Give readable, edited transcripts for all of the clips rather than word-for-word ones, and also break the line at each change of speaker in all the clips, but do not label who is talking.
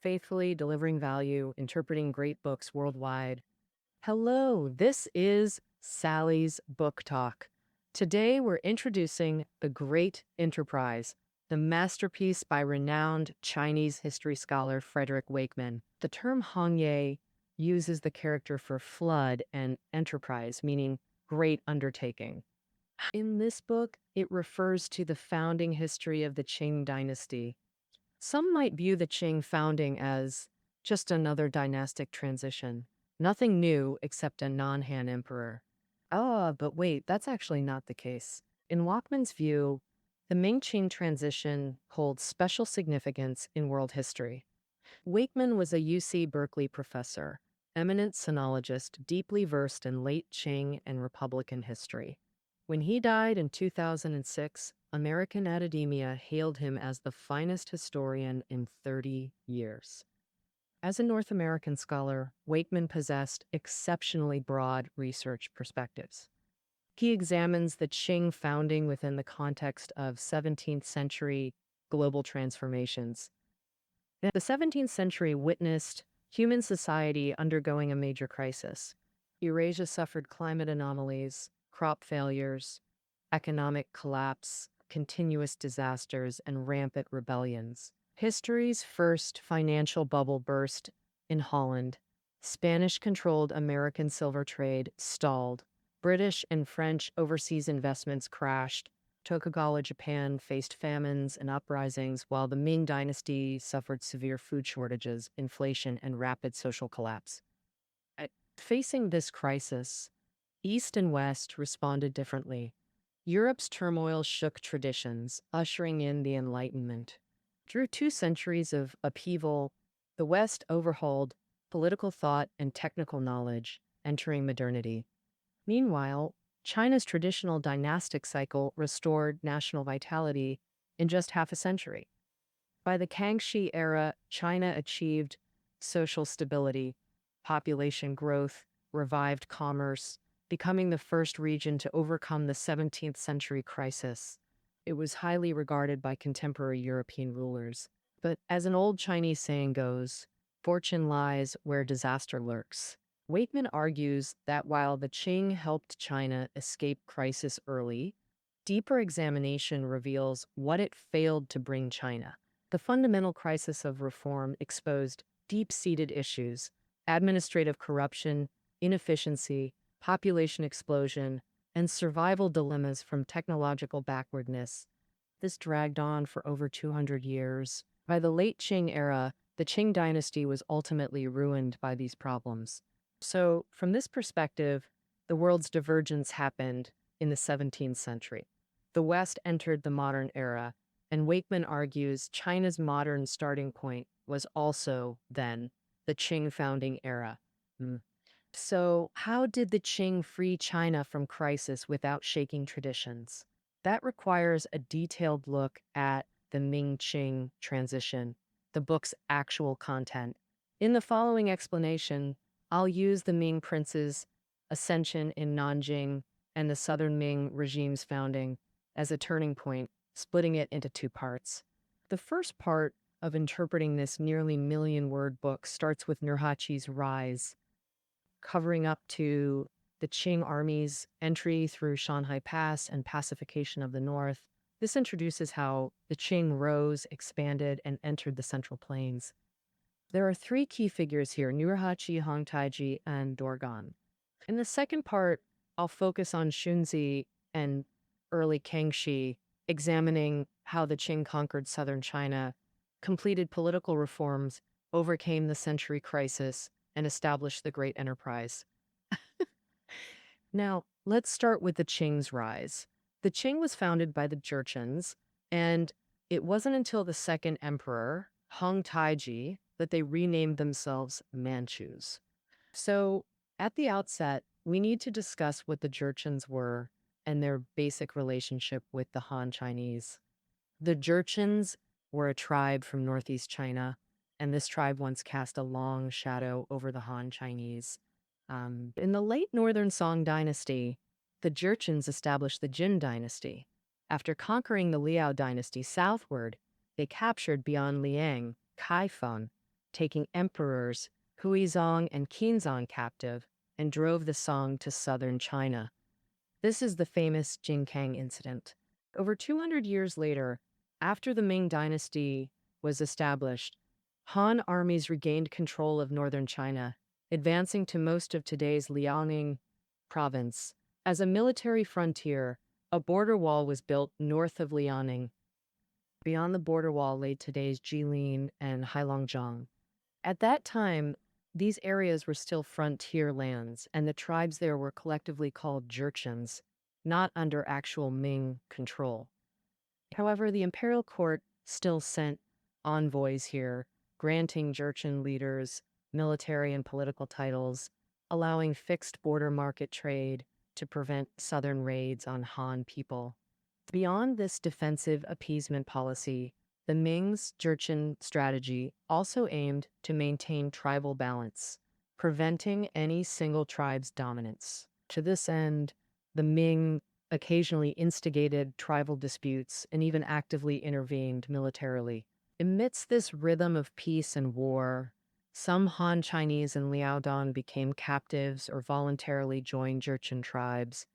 faithfully delivering value, interpreting great books worldwide. Hello, this is Sally's Book Talk. Today we're introducing The Great Enterprise, the masterpiece by renowned Chinese history scholar Frederick Wakeman. The term Hongye uses the character for flood and enterprise, meaning great undertaking. In this book, it refers to the founding history of the Qing dynasty. Some might view the Qing founding as just another dynastic transition. Nothing new except a non-Han emperor. But wait, that's actually not the case. In Walkman's view, the Ming-Qing transition holds special significance in world history. Wakeman was a UC Berkeley professor, eminent sinologist, deeply versed in late Qing and Republican history. When he died in 2006, American academia hailed him as the finest historian in 30 years. As a North American scholar, Wakeman possessed exceptionally broad research perspectives. He examines the Qing founding within the context of 17th century global transformations. The 17th century witnessed human society undergoing a major crisis. Eurasia suffered climate anomalies, crop failures, economic collapse, continuous disasters, and rampant rebellions. History's first financial bubble burst in Holland. Spanish-controlled American silver trade stalled. British and French overseas investments crashed. Tokugawa Japan faced famines and uprisings, while the Ming Dynasty suffered severe food shortages, inflation, and rapid social collapse. Facing this crisis, East and West responded differently. Europe's turmoil shook traditions, ushering in the Enlightenment. Through 2 centuries of upheaval, the West overhauled political thought and technical knowledge, entering modernity. Meanwhile, China's traditional dynastic cycle restored national vitality in just half a century. By the Kangxi era, China achieved social stability, population growth, revived commerce, becoming the first region to overcome the 17th century crisis. It was highly regarded by contemporary European rulers. But as an old Chinese saying goes, fortune lies where disaster lurks. Wakeman argues that while the Qing helped China escape crisis early, deeper examination reveals what it failed to bring China. The fundamental crisis of reform exposed deep-seated issues: administrative corruption, inefficiency, population explosion, and survival dilemmas from technological backwardness. This dragged on for over 200 years. By the late Qing era, the Qing dynasty was ultimately ruined by these problems. So, from this perspective, the world's divergence happened in the 17th century. The West entered the modern era, and Wakeman argues China's modern starting point was also, then, the Qing founding era. So, how did the Qing free China from crisis without shaking traditions? That requires a detailed look at the Ming-Qing transition, the book's actual content. In the following explanation, I'll use the Ming prince's ascension in Nanjing and the Southern Ming regime's founding as a turning point, splitting it into 2 parts. The first part of interpreting this nearly million-word book starts with Nurhaci's rise, covering up to the Qing army's entry through Shanhai Pass and pacification of the north. This introduces how the Qing rose, expanded, and entered the Central Plains. There are 3 key figures here: Nurhaci, Hong Taiji, and Dorgan. In the second part, I'll focus on Xunzi and early Kangxi, examining how the Qing conquered southern China, completed political reforms, overcame the century crisis, and established the Great Enterprise. Now, let's start with the Qing's rise. The Qing was founded by the Jurchens, and it wasn't until the second emperor, Hong Taiji, that they renamed themselves Manchus. So, at the outset, we need to discuss what the Jurchens were and their basic relationship with the Han Chinese. The Jurchens were a tribe from northeast China, and this tribe once cast a long shadow over the Han Chinese. In the late Northern Song Dynasty, the Jurchens established the Jin Dynasty. After conquering the Liao Dynasty southward, they captured beyond Liang, Kaifeng, taking emperors Huizong and Qinzong captive and drove the Song to southern China. This is the famous Jingkang incident. Over 200 years later, after the Ming Dynasty was established, Han armies regained control of northern China, advancing to most of today's Liaoning province. As a military frontier, a border wall was built north of Liaoning. Beyond the border wall lay today's Jilin and Heilongjiang. At that time, these areas were still frontier lands, and the tribes there were collectively called Jurchens, not under actual Ming control. However, the imperial court still sent envoys here, granting Jurchen leaders military and political titles, allowing fixed border market trade to prevent southern raids on Han people. Beyond this defensive appeasement policy, the Ming's Jurchen strategy also aimed to maintain tribal balance, preventing any single tribe's dominance. To this end, the Ming occasionally instigated tribal disputes and even actively intervened militarily. Amidst this rhythm of peace and war, some Han Chinese in Liaodong became captives or voluntarily joined Jurchen tribes.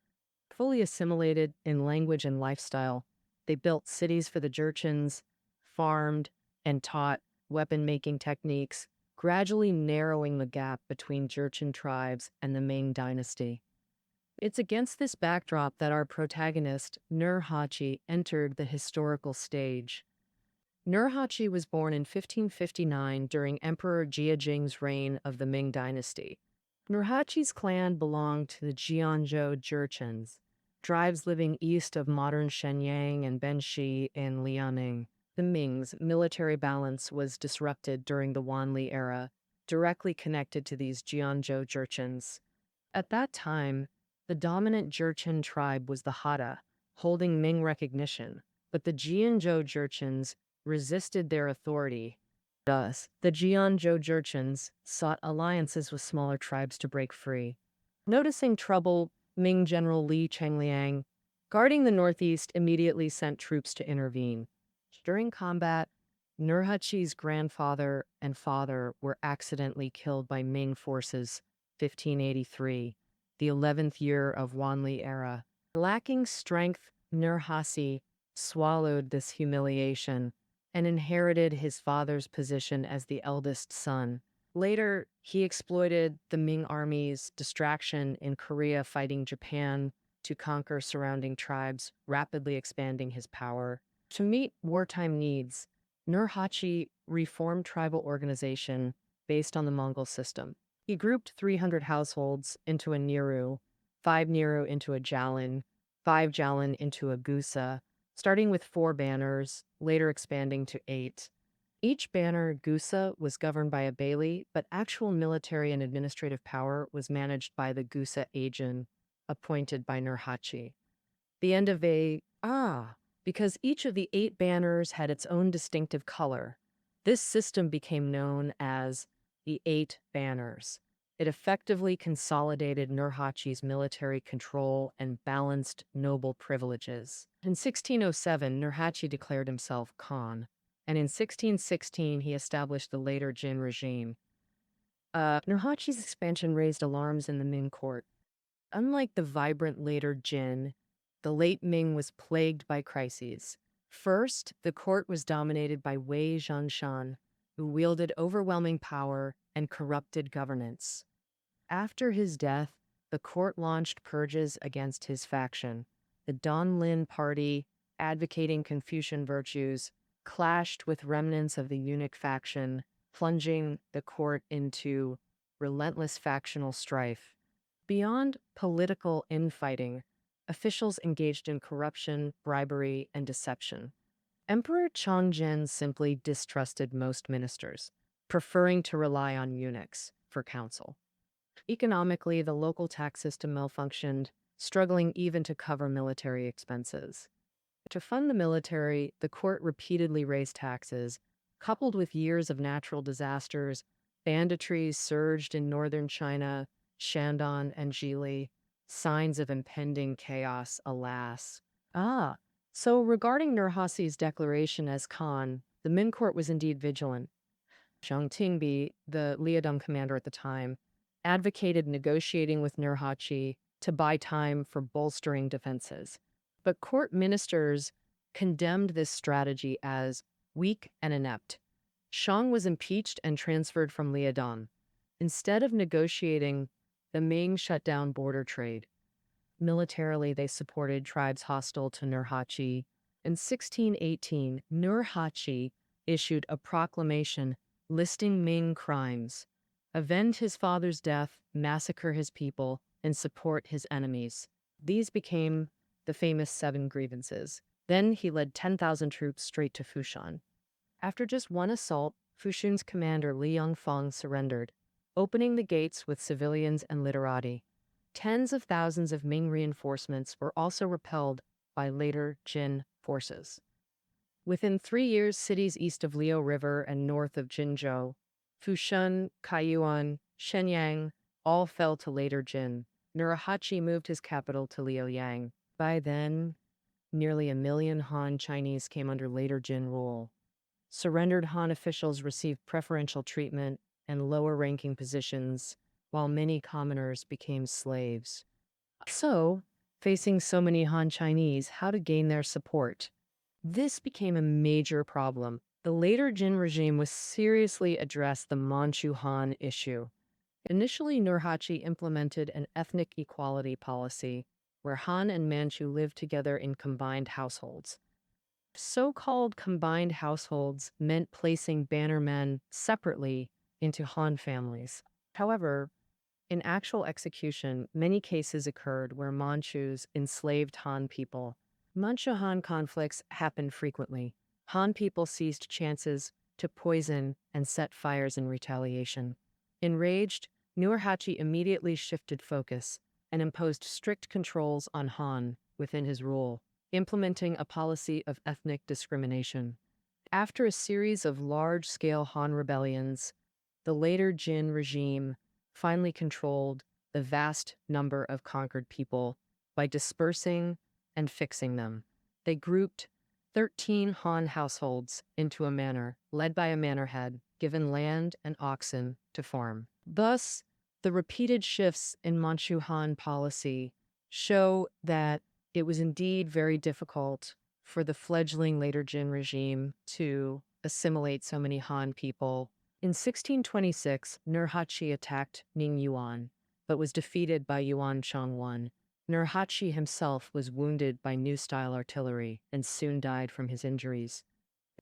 Fully assimilated in language and lifestyle, they built cities for the Jurchens, farmed, and taught weapon-making techniques, gradually narrowing the gap between Jurchen tribes and the Ming Dynasty. It's against this backdrop that our protagonist, Nurhaci, entered the historical stage. Nurhaci was born in 1559 during Emperor Jiajing's reign of the Ming Dynasty. Nurhaci's clan belonged to the Jianzhou Jurchens, tribes living east of modern Shenyang and Benxi in Liaoning. The Ming's military balance was disrupted during the Wanli era, directly connected to these Jianzhou Jurchens. At that time, the dominant Jurchen tribe was the Hada, holding Ming recognition, but the Jianzhou Jurchens resisted their authority. Thus, the Jianzhou Jurchens sought alliances with smaller tribes to break free. Noticing trouble, Ming General Li Chengliang, guarding the northeast, immediately sent troops to intervene. During combat, Nurhaci's grandfather and father were accidentally killed by Ming forces, 1583, the 11th year of Wanli era. Lacking strength, Nurhaci swallowed this humiliation and inherited his father's position as the eldest son. Later, he exploited the Ming army's distraction in Korea fighting Japan to conquer surrounding tribes, rapidly expanding his power. To meet wartime needs, Nurhaci reformed tribal organization based on the Mongol system. He grouped 300 households into a Niru, 5 Niru into a Jalin, 5 Jalin into a Gusa, starting with 4 banners, later expanding to 8. Each banner, Gusa, was governed by a beyli, but actual military and administrative power was managed by the Gusa agent, appointed by Nurhaci. The end of because each of the 8 banners had its own distinctive color. This system became known as the 8 Banners. It effectively consolidated Nurhaci's military control and balanced noble privileges. In 1607, Nurhaci declared himself Khan, and in 1616 he established the later Jin regime. Nurhaci's expansion raised alarms in the Ming court. Unlike the vibrant later Jin, the late Ming was plagued by crises. First, the court was dominated by Wei Zhanshan, who wielded overwhelming power and corrupted governance. After his death, the court launched purges against his faction. The Donlin Party, advocating Confucian virtues, clashed with remnants of the eunuch faction, plunging the court into relentless factional strife. Beyond political infighting, officials engaged in corruption, bribery, and deception. Emperor Chongzhen simply distrusted most ministers, preferring to rely on eunuchs for counsel. Economically, the local tax system malfunctioned, struggling even to cover military expenses. To fund the military, the court repeatedly raised taxes. Coupled with years of natural disasters, banditry surged in northern China, Shandong, and Jili. Signs of impending chaos, alas. So regarding Nurhaci's declaration as Khan, the Ming court was indeed vigilant. Zhang Tingbi, the Liadong commander at the time, advocated negotiating with Nurhaci to buy time for bolstering defenses. But court ministers condemned this strategy as weak and inept. Shang was impeached and transferred from Liadong. Instead of negotiating, the Ming shut down border trade. Militarily, they supported tribes hostile to Nurhaci. In 1618, Nurhaci issued a proclamation listing Ming crimes: avenge his father's death, massacre his people, and support his enemies. These became the famous Seven Grievances. Then he led 10,000 troops straight to Fushan. After just one assault, Fushun's commander Li Yongfeng surrendered, opening the gates with civilians and literati. Tens of thousands of Ming reinforcements were also repelled by later Jin forces. Within 3 years, cities east of Liao River and north of Jinzhou, Fushun, Kaiyuan, Shenyang, all fell to later Jin. Nurhaci moved his capital to Liaoyang. By then, nearly 1 million Han Chinese came under later Jin rule. Surrendered Han officials received preferential treatment and lower-ranking positions, while many commoners became slaves. So, facing so many Han Chinese, how to gain their support? This became a major problem. The later Jin regime was seriously addressed the Manchu Han issue. Initially, Nurhaci implemented an ethnic equality policy where Han and Manchu lived together in combined households. So-called combined households meant placing bannermen separately into Han families. However, in actual execution, many cases occurred where Manchus enslaved Han people. Manchu-Han conflicts happened frequently. Han people seized chances to poison and set fires in retaliation. Enraged, Nurhaci immediately shifted focus and imposed strict controls on Han within his rule, implementing a policy of ethnic discrimination. After a series of large-scale Han rebellions, the later Jin regime finally controlled the vast number of conquered people by dispersing and fixing them. They grouped 13 Han households into a manor, led by a manor head, given land and oxen to farm. Thus, the repeated shifts in Manchu Han policy show that it was indeed very difficult for the fledgling later Jin regime to assimilate so many Han people. In 1626, Nurhaci attacked Ningyuan, but was defeated by Yuan Chongwan. Nurhaci himself was wounded by new-style artillery and soon died from his injuries.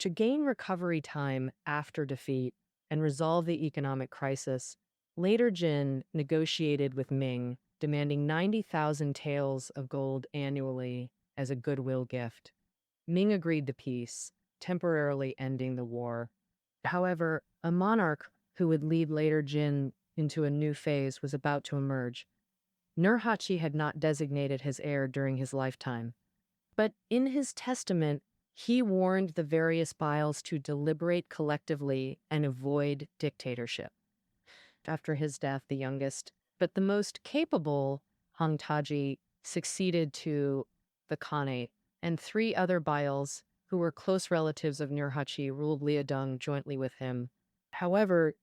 To gain recovery time after defeat and resolve the economic crisis, later Jin negotiated with Ming, demanding 90,000 taels of gold annually as a goodwill gift. Ming agreed to peace, temporarily ending the war. However, a monarch who would lead later Jin into a new phase was about to emerge. Nurhaci had not designated his heir during his lifetime, but in his testament, he warned the various biles to deliberate collectively and avoid dictatorship. After his death, the youngest, but the most capable, Hung Taji, succeeded to the Khanate, and 3 other biles, who were close relatives of Nurhaci, ruled Liadong jointly with him. However,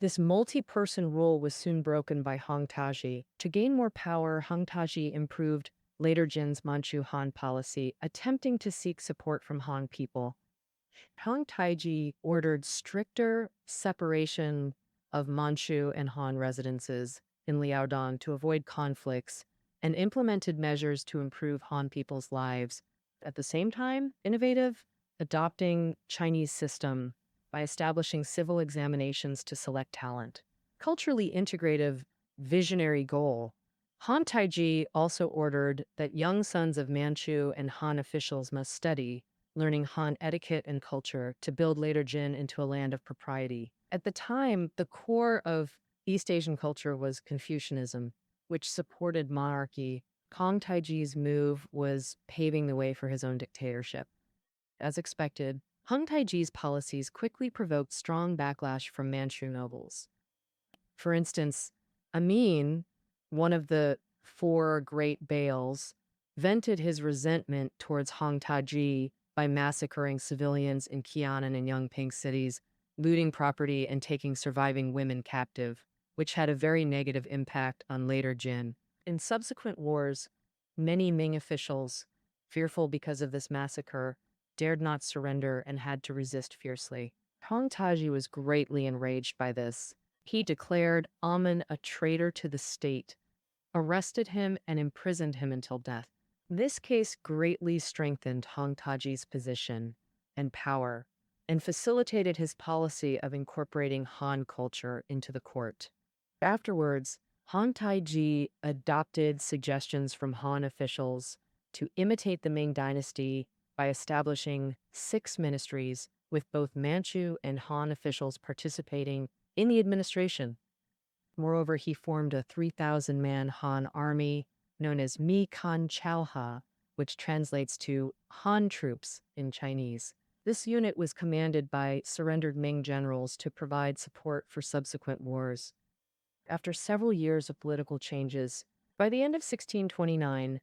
this multi-person rule was soon broken by Hung Taji. To gain more power, Hung Taji improved later Jin's Manchu Han policy, attempting to seek support from Han people. Hung Taiji ordered stricter separation of Manchu and Han residences in Liaodong to avoid conflicts and implemented measures to improve Han people's lives. At the same time, innovative, adopting Chinese system by establishing civil examinations to select talent. Culturally integrative, visionary goal. Han Taiji also ordered that young sons of Manchu and Han officials must study, learning Han etiquette and culture to build later Jin into a land of propriety. At the time, the core of East Asian culture was Confucianism, which supported monarchy. Hung Taiji's move was paving the way for his own dictatorship. As expected, Hung Taiji's policies quickly provoked strong backlash from Manchu nobles. For instance, Amin, one of the 4 great Bails, vented his resentment towards Hung Taiji by massacring civilians in Qianan and Yongping cities, looting property and taking surviving women captive, which had a very negative impact on later Jin. In subsequent wars, many Ming officials, fearful because of this massacre, dared not surrender and had to resist fiercely. Hong Taji was greatly enraged by this. He declared Amun a traitor to the state, arrested him, and imprisoned him until death. This case greatly strengthened Hong Taji's position and power and facilitated his policy of incorporating Han culture into the court. Afterwards, Hong Taiji adopted suggestions from Han officials to imitate the Ming Dynasty by establishing 6 ministries, with both Manchu and Han officials participating in the administration. Moreover, he formed a 3,000-man Han army known as Mi Kan Chao, which translates to Han troops in Chinese. This unit was commanded by surrendered Ming generals to provide support for subsequent wars. After several years of political changes, by the end of 1629,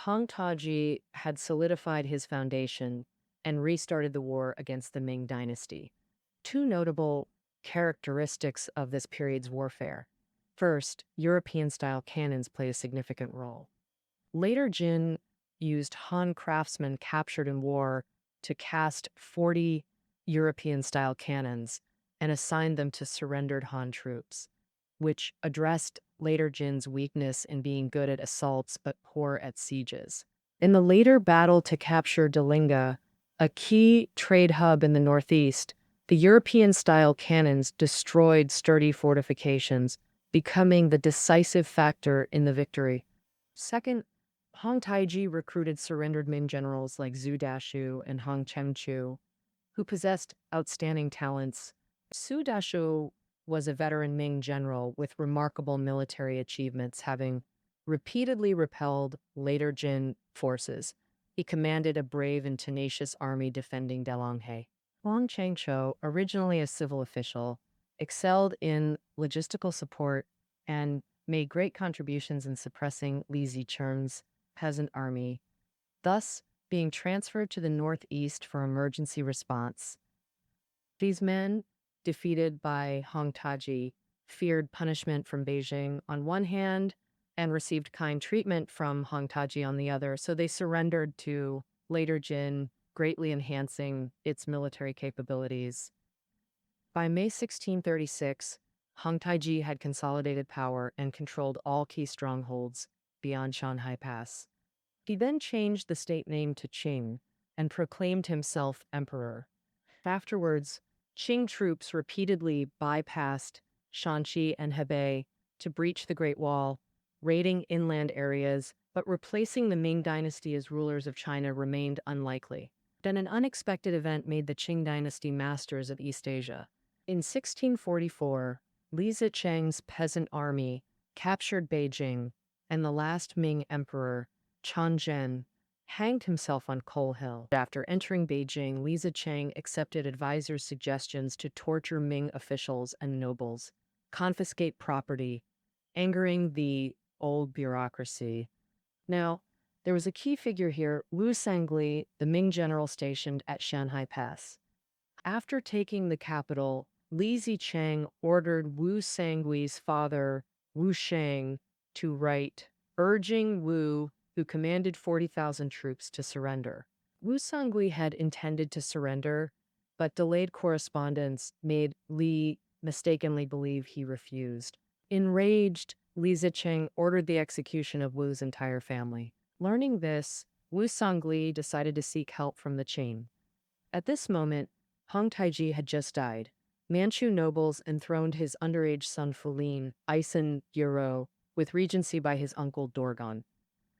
Hong Taji had solidified his foundation and restarted the war against the Ming Dynasty. 2 notable characteristics of this period's warfare. First, European-style cannons play a significant role. Later Jin used Han craftsmen captured in war to cast 40 European-style cannons and assigned them to surrendered Han troops, which addressed later Jin's weakness in being good at assaults but poor at sieges. In the later battle to capture Dalinga, a key trade hub in the northeast, the European-style cannons destroyed sturdy fortifications, becoming the decisive factor in the victory. Second, Hong Taiji recruited surrendered Ming generals like Zhu Dashu and Hong Chengchu, who possessed outstanding talents. Zhu Dashu was a veteran Ming general with remarkable military achievements, having repeatedly repelled later Jin forces. He commanded a brave and tenacious army defending Delonghe. Huang Changshou, originally a civil official, excelled in logistical support and made great contributions in suppressing Li Zicheng's peasant army, thus being transferred to the northeast for emergency response. These men, defeated by Hong Taji, feared punishment from Beijing on one hand and received kind treatment from Hong Taji on the other, so they surrendered to later Jin, greatly enhancing its military capabilities. By May 1636, Hong Taiji had consolidated power and controlled all key strongholds beyond Shanhai Pass. He then changed the state name to Qing and proclaimed himself emperor. Afterwards, Qing troops repeatedly bypassed Shanxi and Hebei to breach the Great Wall, raiding inland areas, but replacing the Ming Dynasty as rulers of China remained unlikely. Then an unexpected event made the Qing Dynasty masters of East Asia. In 1644, Li Zicheng's peasant army captured Beijing, and the last Ming emperor, Changzhen, hanged himself on Coal Hill. After entering Beijing, Li Zicheng accepted advisors' suggestions to torture Ming officials and nobles, confiscate property, angering the old bureaucracy. Now, there was a key figure here, Wu Sangli, the Ming general stationed at Shanhai Pass. After taking the capital, Li Zicheng ordered Wu Sangui's father, Wu Sheng, to write, urging Wu, who commanded 40,000 troops, to surrender. Wu Sangui had intended to surrender, but delayed correspondence made Li mistakenly believe he refused. Enraged, Li Zicheng ordered the execution of Wu's entire family. Learning this, Wu Sangli decided to seek help from the Qing. At this moment, Hong Taiji had just died. Manchu nobles enthroned his underage son Fulin, Isen Yuro, with regency by his uncle Dorgon.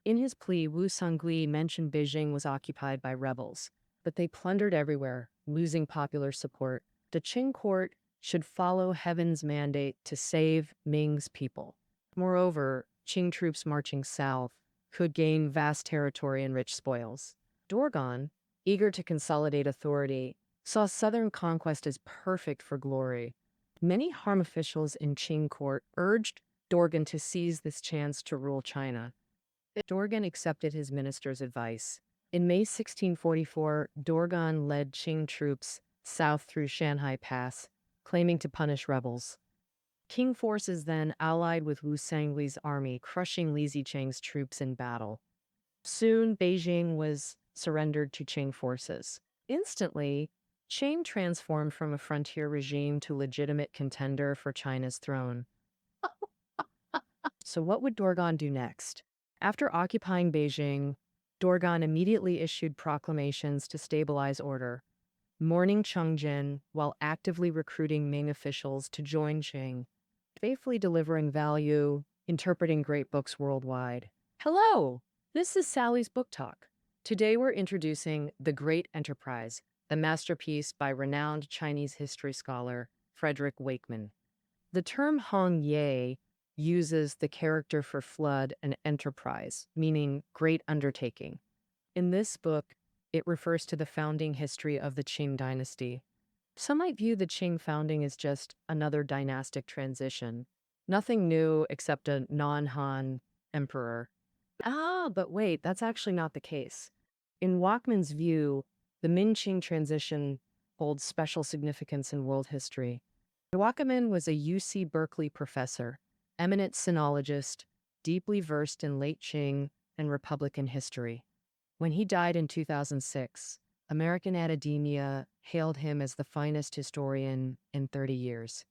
In his plea, Wu Sangui mentioned Beijing was occupied by rebels, but they plundered everywhere, losing popular support. The Qing court should follow heaven's mandate to save Ming's people. Moreover, Qing troops marching south could gain vast territory and rich spoils. Dorgon, eager to consolidate authority, saw southern conquest as perfect for glory. Many Han officials in Qing court urged Dorgon to seize this chance to rule China. Dorgon accepted his minister's advice. In May 1644, Dorgon led Qing troops south through Shanhai Pass, claiming to punish rebels. Qing forces then allied with Wu Sangli's army, crushing Li Zicheng's troops in battle. Soon, Beijing was surrendered to Qing forces. Instantly, Qing transformed from a frontier regime to legitimate contender for China's throne. So what would Dorgan do next? After occupying Beijing, Dorgan immediately issued proclamations to stabilize order, mourning Chengjian while actively recruiting Ming officials to join Qing, faithfully delivering value, interpreting great books worldwide. Hello, this is Sally's Book Talk. Today we're introducing The Great Enterprise, the masterpiece by renowned Chinese history scholar Frederick Wakeman. The term Hong Ye uses the character for flood and enterprise, meaning great undertaking. In this book, it refers to the founding history of the Qing dynasty. Some might view the Qing founding as just another dynastic transition, nothing new except a non-Han emperor. But wait, that's actually not the case. In Walkman's view, the Min-Qing transition holds special significance in world history. Walkman was a UC Berkeley professor, eminent sinologist, deeply versed in late Qing and Republican history. When he died in 2006, American academia hailed him as the finest historian in 30 years.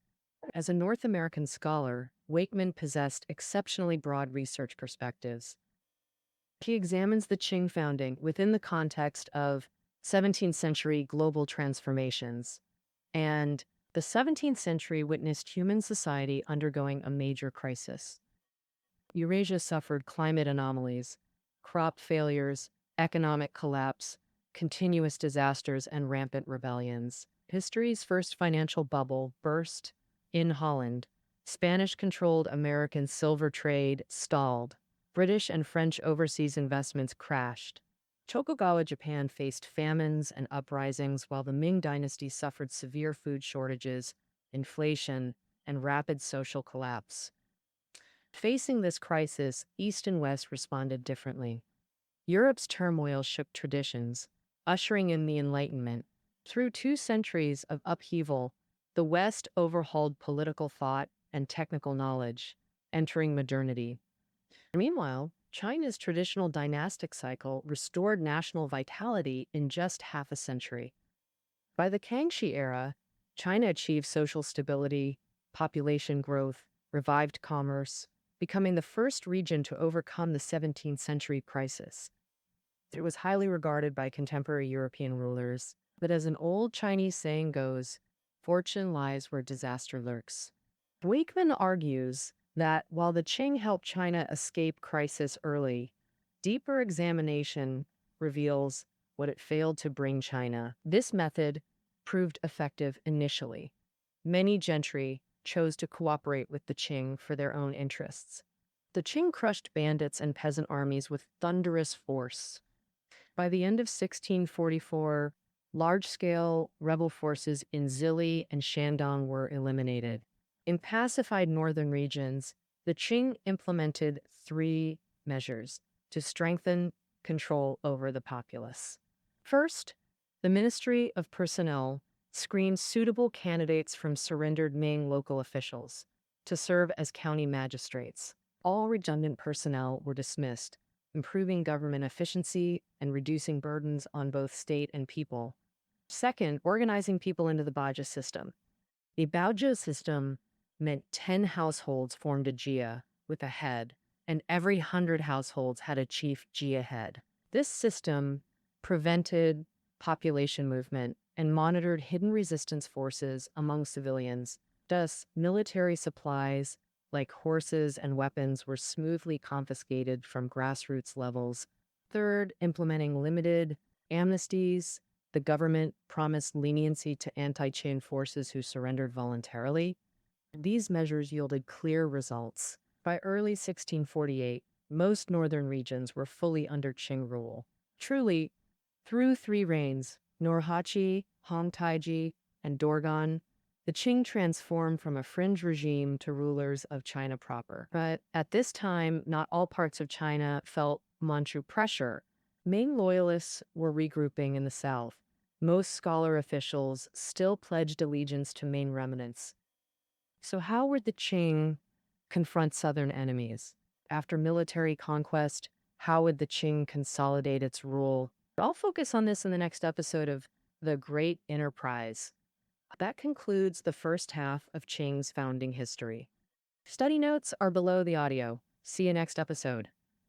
As a North American scholar, Wakeman possessed exceptionally broad research perspectives. He examines the Qing founding within the context of 17th century global transformations, and the 17th century witnessed human society undergoing a major crisis. Eurasia suffered climate anomalies, crop failures, economic collapse, continuous disasters, and rampant rebellions. History's first financial bubble burst in Holland. Spanish-controlled American silver trade stalled. British and French overseas investments crashed. Tokugawa Japan faced famines and uprisings, while the Ming dynasty suffered severe food shortages, inflation, and rapid social collapse. Facing this crisis, East and West responded differently. Europe's turmoil shook traditions, ushering in the Enlightenment. Through 2 centuries of upheaval, the West overhauled political thought and technical knowledge, entering modernity. Meanwhile, China's traditional dynastic cycle restored national vitality in just half a century. By the Kangxi era, China achieved social stability, population growth, revived commerce, becoming the first region to overcome the 17th century crisis. It was highly regarded by contemporary European rulers, but as an old Chinese saying goes, fortune lies where disaster lurks. Wakeman argues that while the Qing helped China escape crisis early, deeper examination reveals what it failed to bring China. This method proved effective initially. Many gentry chose to cooperate with the Qing for their own interests. The Qing crushed bandits and peasant armies with thunderous force. By the end of 1644, large-scale rebel forces in Zili and Shandong were eliminated. In pacified northern regions, the Qing implemented 3 measures to strengthen control over the populace. First, the Ministry of Personnel screened suitable candidates from surrendered Ming local officials to serve as county magistrates. All redundant personnel were dismissed, improving government efficiency and reducing burdens on both state and people. Second, organizing people into the Baja system. The Baja system meant 10 households formed a jia with a head, and every 100 households had a chief jia head. This system prevented population movement and monitored hidden resistance forces among civilians. Thus, military supplies like horses and weapons were smoothly confiscated from grassroots levels. Third, implementing limited amnesties, the government promised leniency to anti-Qing forces who surrendered voluntarily. These measures yielded clear results. By early 1648, most northern regions were fully under Qing rule. Truly, through 3 reigns, Norhachi, Hongtaiji, and Dorgan, the Qing transformed from a fringe regime to rulers of China proper. But at this time, not all parts of China felt Manchu pressure. Ming loyalists were regrouping in the south, Most scholar officials still pledged allegiance to main remnants. So, how would the Qing confront southern enemies? After military conquest, how would the Qing consolidate its rule? I'll focus on this in the next episode of The Great Enterprise. That concludes the first half of Qing's founding history. Study notes are below the audio. See you next episode.